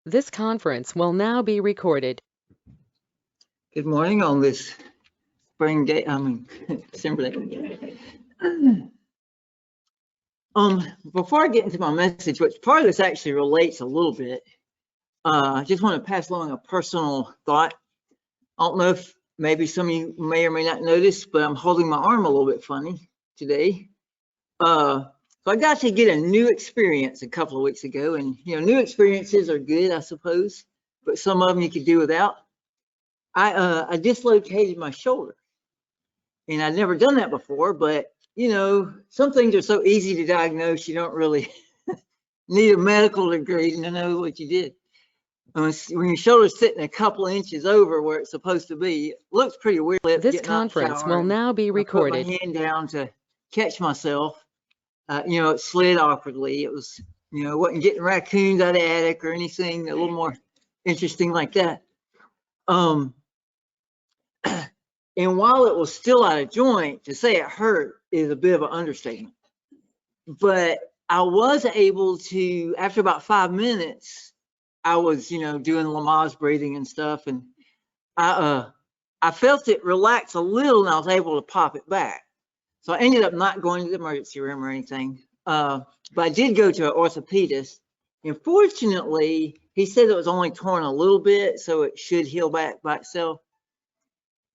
This conference will now be recorded. Good morning on this spring day. December day. Before I get into my message, which part of this actually relates a little bit, I just want to pass along a personal thought. I don't know if maybe some of you may or may not notice, but I'm holding my arm a little bit funny today. So I got to get a new experience a couple of weeks ago, and new experiences are good, I suppose, but some of them you could do without. I dislocated my shoulder, and I'd never done that before, but some things are so easy to diagnose, you don't really need a medical degree to know what you did. When your shoulder's sitting a couple of inches over where it's supposed to be, it looks pretty weird. This conference will now be recorded. I put my hand down to catch myself. It slid awkwardly. It was, wasn't getting raccoons out of the attic or anything a little more interesting like that. And while it was still out of joint, to say it hurt is a bit of an understatement. But I was able to, after about 5 minutes, I was, doing Lamaze breathing and stuff, and I felt it relax a little, and I was able to pop it back. So I ended up not going to the emergency room or anything. But I did go to an orthopedist, and fortunately, he said it was only torn a little bit, so it should heal back by itself.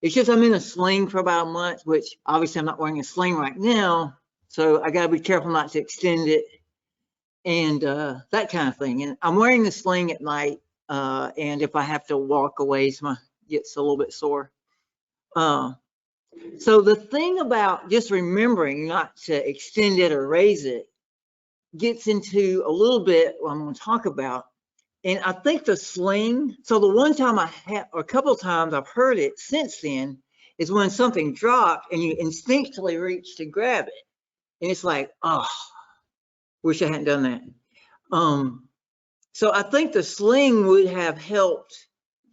It's just I'm in a sling for about a month, which obviously I'm not wearing a sling right now, so I got to be careful not to extend it and that kind of thing. And I'm wearing the sling at night, and if I have to walk away, so my gets a little bit sore. So the thing about just remembering not to extend it or raise it gets into a little bit what I'm going to talk about. And I think the sling, so the one time I had, or a couple of times I've heard it since then, is when something dropped and you instinctively reach to grab it. And it's like, oh, wish I hadn't done that. So I think the sling would have helped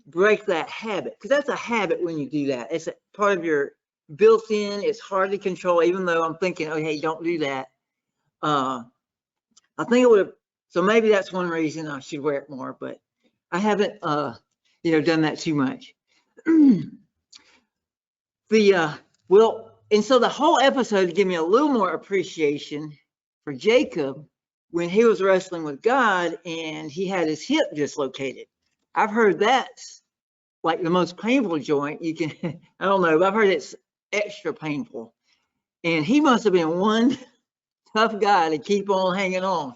break that habit, because that's a habit when you do that. It's a part of your built-in, it's hard to control, even though I'm thinking, oh, hey, don't do that. I think it would have, so maybe that's one reason I should wear it more, but I haven't, done that too much. And so the whole episode gave me a little more appreciation for Jacob when he was wrestling with God and he had his hip dislocated. I've heard that's like the most painful joint you can, I don't know, but I've heard it's extra painful. And he must have been one tough guy to keep on hanging on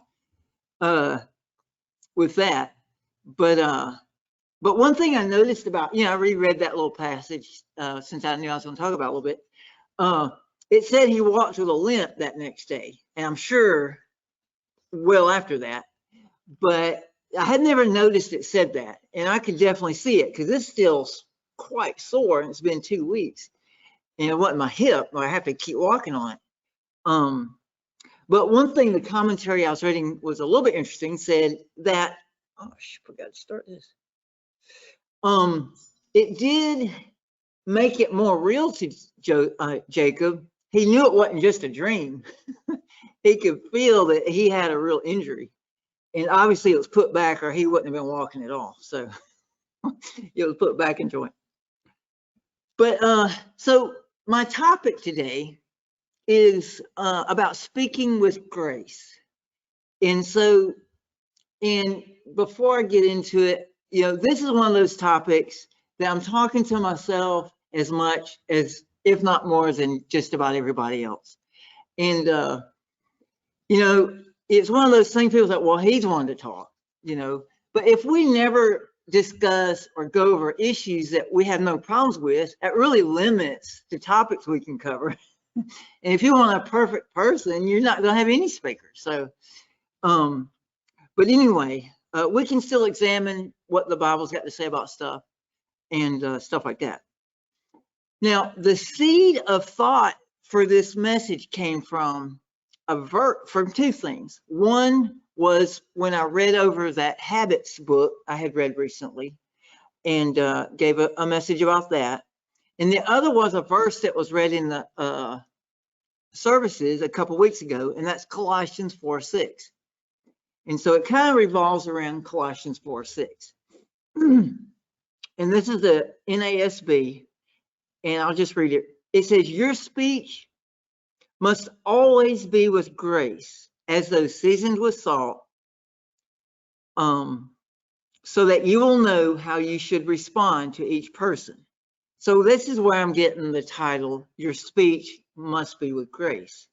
with that. But one thing I noticed about, I reread that little passage since I knew I was going to talk about it a little bit. It said he walked with a limp that next day, and I'm sure well after that, but I had never noticed it said that, and I could definitely see it because it's still quite sore, and it's been 2 weeks, and it wasn't my hip, but I have to keep walking on it. But one thing the commentary I was reading was a little bit interesting, said that, oh, I forgot to start this. It did make it more real to Jacob. He knew it wasn't just a dream. He could feel that he had a real injury. And obviously it was put back or he wouldn't have been walking at all. So it was put back in joint. But so my topic today is about speaking with grace. And so, and before I get into it, this is one of those topics that I'm talking to myself as much as, if not more than just about everybody else. And, it's one of those things people say, well, he's one to talk, but if we never discuss or go over issues that we have no problems with, that really limits the topics we can cover. And if you want a perfect person, you're not going to have any speakers. So, but anyway, we can still examine what the Bible's got to say about stuff and stuff like that. Now, the seed of thought for this message came from from two things. One was when I read over that Habits book I had read recently and gave a message about that. And the other was a verse that was read in the services a couple weeks ago, and that's Colossians 4:6. And so it kind of revolves around Colossians 4:6. And this is the NASB, and I'll just read it. It says, your speech must always be with grace, as though seasoned with salt, so that you will know how you should respond to each person. So this is where I'm getting the title, your speech must be with grace.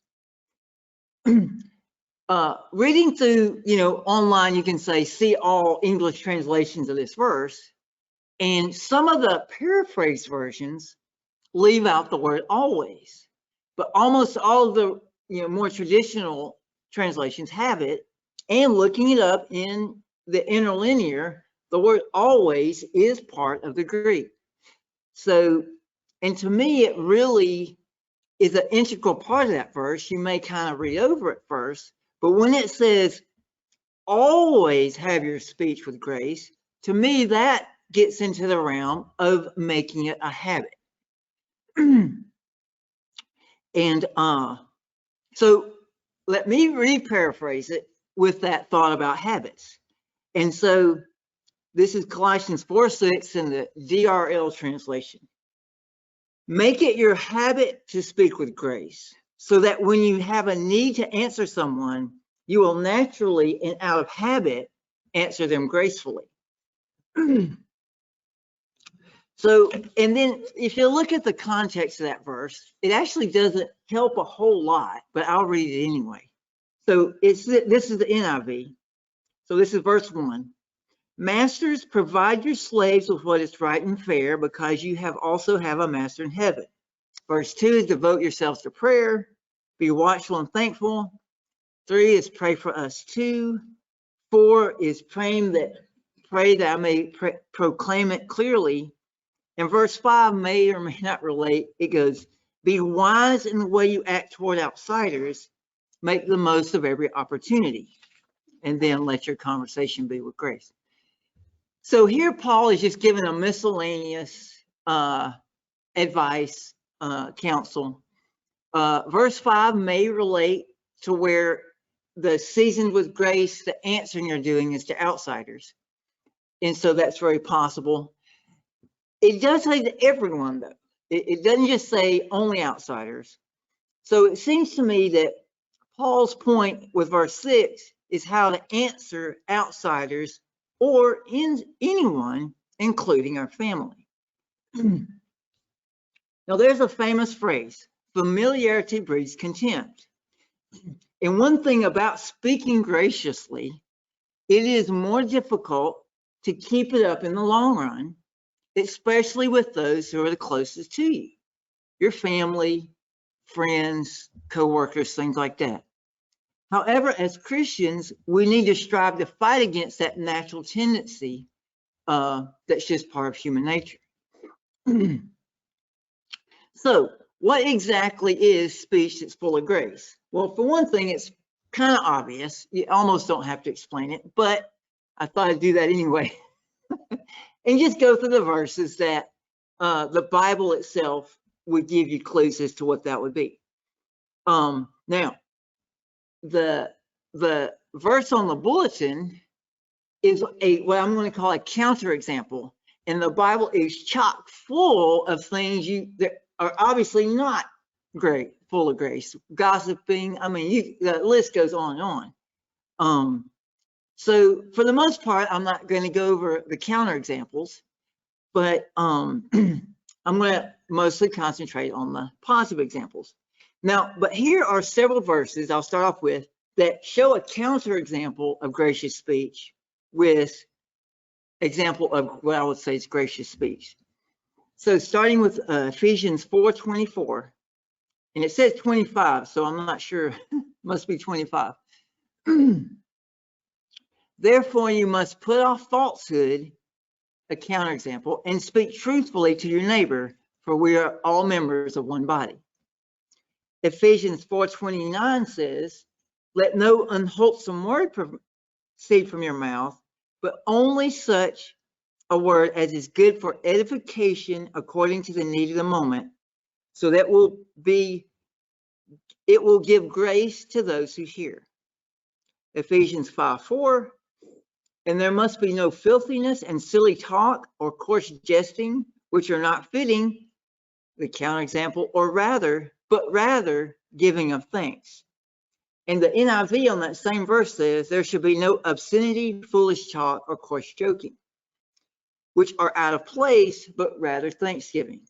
Reading through, online, you can see all English translations of this verse, and some of the paraphrase versions leave out the word always, but almost all of the more traditional translations have it. And looking it up in the interlinear, the word always is part of the Greek. So, and to me, it really is an integral part of that verse. You may kind of read over it first, but when it says always have your speech with grace, to me, that gets into the realm of making it a habit. And so let me re-paraphrase it with that thought about habits. And so this is Colossians 4:6 in the DRL translation. Make it your habit to speak with grace, so that when you have a need to answer someone, you will naturally and out of habit answer them gracefully. So, and then if you look at the context of that verse, it actually doesn't help a whole lot, but I'll read it anyway. So this is the NIV. So this is verse 1. Masters, provide your slaves with what is right and fair, because you also have a master in heaven. Verse 2 is devote yourselves to prayer, be watchful and thankful. 3 is pray for us too. 4 is pray that I may proclaim it clearly. And verse 5 may or may not relate. It goes, be wise in the way you act toward outsiders, make the most of every opportunity, and then let your conversation be with grace. So here Paul is just giving a miscellaneous advice, counsel. Verse 5 may relate to where the seasoned with grace, the answering you're doing is to outsiders. And so that's very possible. It does say to everyone, though. It doesn't just say only outsiders. So it seems to me that Paul's point with verse 6 is how to answer outsiders or anyone, including our family. Now, there's a famous phrase, familiarity breeds contempt. And one thing about speaking graciously, it is more difficult to keep it up in the long run, especially with those who are the closest to you, your family, friends, co-workers, things like that. However, as Christians, we need to strive to fight against that natural tendency that's just part of human nature. So, what exactly is speech that's full of grace? Well, for one thing, it's kind of obvious. You almost don't have to explain it, but I thought I'd do that anyway. And just go through the verses that the Bible itself would give you clues as to what that would be. Now, the verse on the bulletin is what I'm going to call a counterexample, and the Bible is chock full of things that are obviously not great, full of grace. Gossiping, I mean, the list goes on and on. So for the most part, I'm not going to go over the counterexamples, but I'm going to mostly concentrate on the positive examples. Now, but here are several verses I'll start off with that show a counterexample of gracious speech with example of what I would say is gracious speech. So starting with Ephesians 4:24, and it says 25, so I'm not sure, must be 25. Therefore, you must put off falsehood, a counterexample, and speak truthfully to your neighbor, for we are all members of one body. Ephesians 4:29 says, let no unwholesome word proceed from your mouth, but only such a word as is good for edification according to the need of the moment, so that it will give grace to those who hear. Ephesians 5:4, and there must be no filthiness and silly talk or coarse jesting, which are not fitting, the counterexample, but rather giving of thanks. And the NIV on that same verse says, there should be no obscenity, foolish talk, or coarse joking, which are out of place, but rather thanksgiving.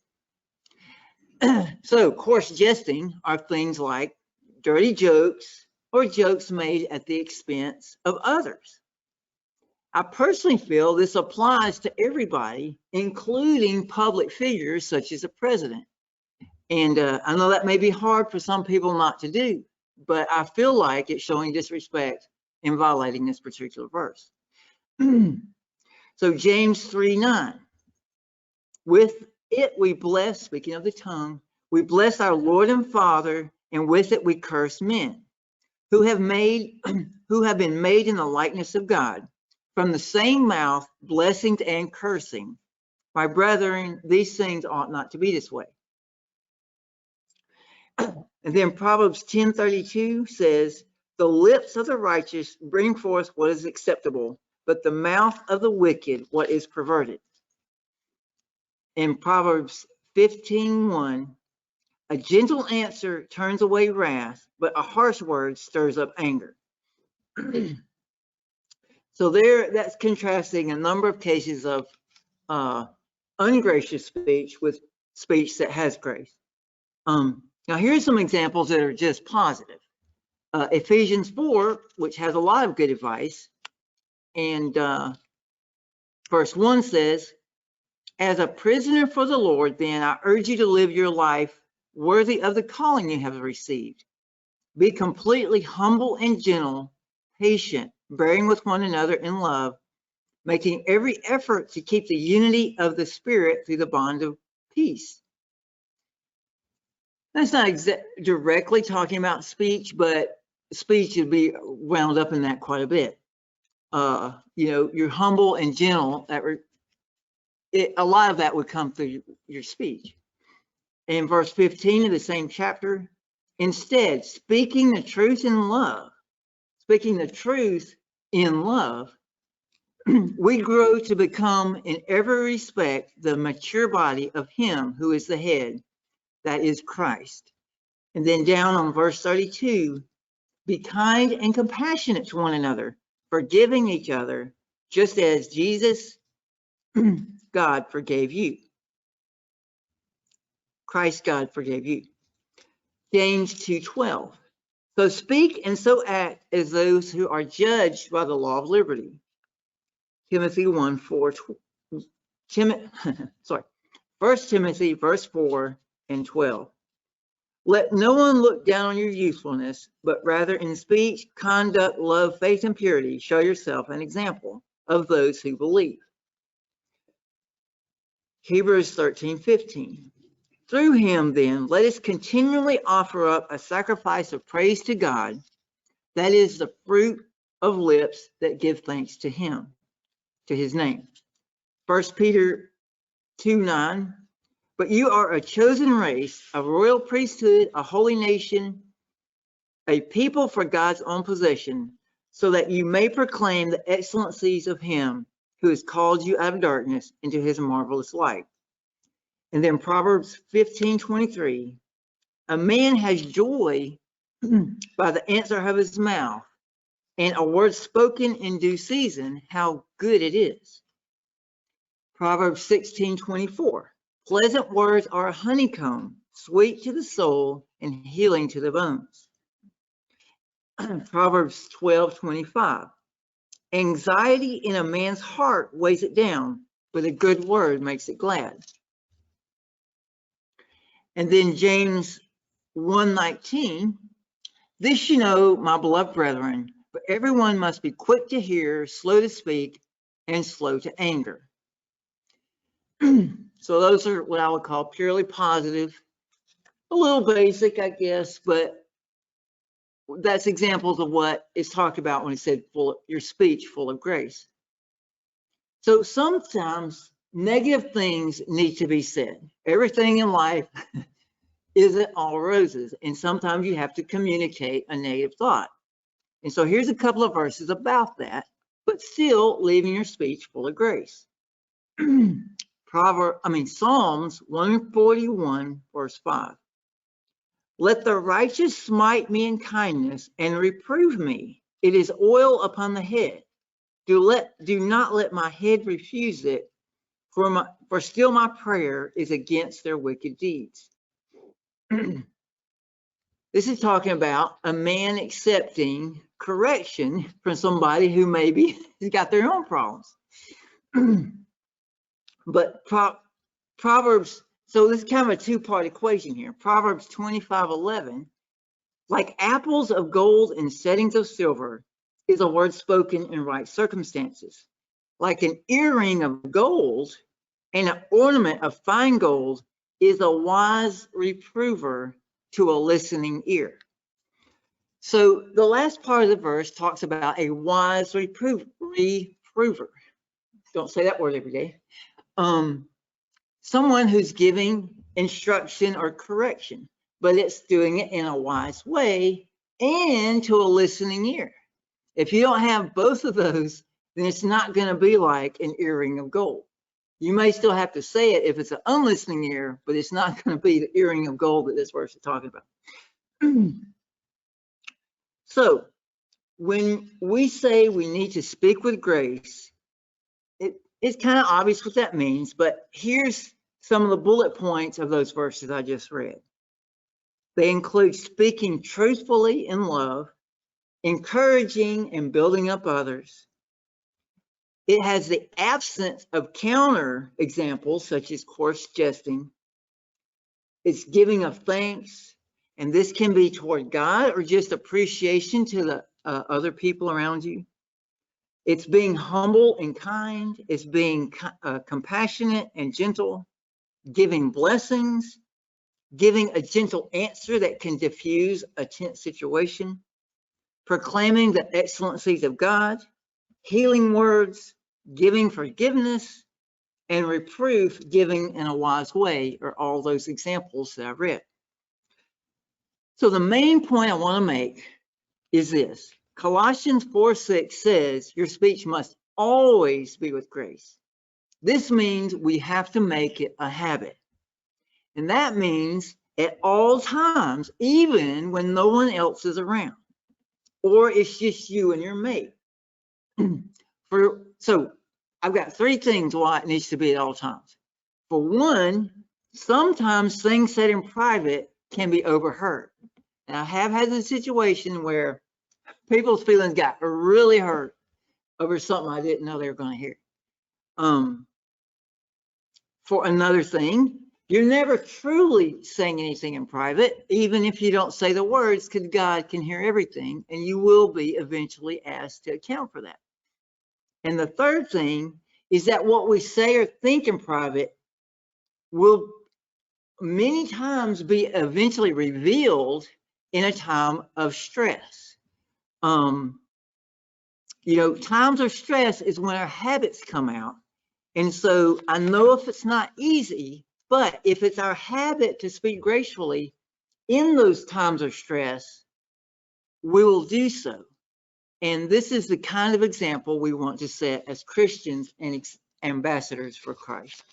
So coarse jesting are things like dirty jokes or jokes made at the expense of others. I personally feel this applies to everybody, including public figures such as a president. And I know that may be hard for some people not to do, but I feel like it's showing disrespect in violating this particular verse. So James 3:9, with it we bless, speaking of the tongue, we bless our Lord and Father, and with it we curse men who have been made in the likeness of God. From the same mouth, blessings and cursing. My brethren, these things ought not to be this way. And then Proverbs 10:32 says, the lips of the righteous bring forth what is acceptable, but the mouth of the wicked what is perverted. In Proverbs 15:1, a gentle answer turns away wrath, but a harsh word stirs up anger. So there, that's contrasting a number of cases of ungracious speech with speech that has grace. Now here's some examples that are just positive. Ephesians 4, which has a lot of good advice, and verse 1 says, as a prisoner for the Lord, then I urge you to live your life worthy of the calling you have received. Be completely humble and gentle, patient, bearing with one another in love, making every effort to keep the unity of the Spirit through the bond of peace. That's not directly talking about speech, but speech would be wound up in that quite a bit. You're humble and gentle. A lot of that would come through your speech. In verse 15 of the same chapter, instead, speaking the truth in love, we grow to become in every respect the mature body of him who is the head, that is Christ. And then down on verse 32, be kind and compassionate to one another, forgiving each other, just as Jesus, God, forgave you. Christ, God, forgave you. James 2:12. So speak and so act as those who are judged by the law of liberty. Timothy 1:4. 1 Timothy verse 4 and 12. Let no one look down on your youthfulness, but rather in speech, conduct, love, faith, and purity, show yourself an example of those who believe. Hebrews 13:15. Through him, then, let us continually offer up a sacrifice of praise to God, that is the fruit of lips that give thanks to him, to his name. 1 Peter 2:9. But you are a chosen race, a royal priesthood, a holy nation, a people for God's own possession, so that you may proclaim the excellencies of him who has called you out of darkness into his marvelous light. And then Proverbs 15:23, a man has joy by the answer of his mouth, and a word spoken in due season, how good it is. Proverbs 16:24, pleasant words are a honeycomb, sweet to the soul and healing to the bones. Proverbs 12:25, anxiety in a man's heart weighs it down, but a good word makes it glad. And then James 1:19, this you know, my beloved brethren, but everyone must be quick to hear, slow to speak, and slow to anger. So those are what I would call purely positive, a little basic, I guess, but that's examples of what is talked about when it said your speech full of grace. So sometimes negative things need to be said. Everything in life isn't all roses, and sometimes you have to communicate a negative thought. And so here's a couple of verses about that, but still leaving your speech full of grace. Psalms 141, verse 5. Let the righteous smite me in kindness and reprove me. It is oil upon the head. Do not let my head refuse it, for still my prayer is against their wicked deeds. This is talking about a man accepting correction from somebody who maybe has got their own problems. But Proverbs, so this is kind of a two-part equation here. Proverbs 25:11, like apples of gold in settings of silver, is a word spoken in right circumstances. Like an earring of gold and an ornament of fine gold is a wise reprover to a listening ear. So the last part of the verse talks about a wise reprover. Don't say that word every day. Someone who's giving instruction or correction, but it's doing it in a wise way and to a listening ear. If you don't have both of those, then it's not going to be like an earring of gold. You may still have to say it if it's an unlistening ear, but it's not going to be the earring of gold that this verse is talking about. So when we say we need to speak with grace, it's kind of obvious what that means, but here's some of the bullet points of those verses I just read. They include speaking truthfully in love, encouraging and building up others. It has the absence of counter examples such as coarse jesting. It's giving of thanks, and this can be toward God or just appreciation to the other people around you. It's being humble and kind. It's being compassionate and gentle, giving blessings, giving a gentle answer that can diffuse a tense situation, proclaiming the excellencies of God, healing words, giving forgiveness, and reproof, giving in a wise way, are all those examples that I read. So the main point I want to make is this. Colossians 4:6 says your speech must always be with grace. This means we have to make it a habit. And that means at all times, even when no one else is around, or it's just you and your mate. So I've got three things why it needs to be at all times. For one, sometimes things said in private can be overheard. And I have had the situation where people's feelings got really hurt over something I didn't know they were going to hear. For another thing, you're never truly saying anything in private, even if you don't say the words, because God can hear everything, and you will be eventually asked to account for that. And the third thing is that what we say or think in private will many times be eventually revealed in a time of stress. Times of stress is when our habits come out. And so I know if it's not easy, but if it's our habit to speak gracefully in those times of stress, we will do so. And this is the kind of example we want to set as Christians and ambassadors for Christ.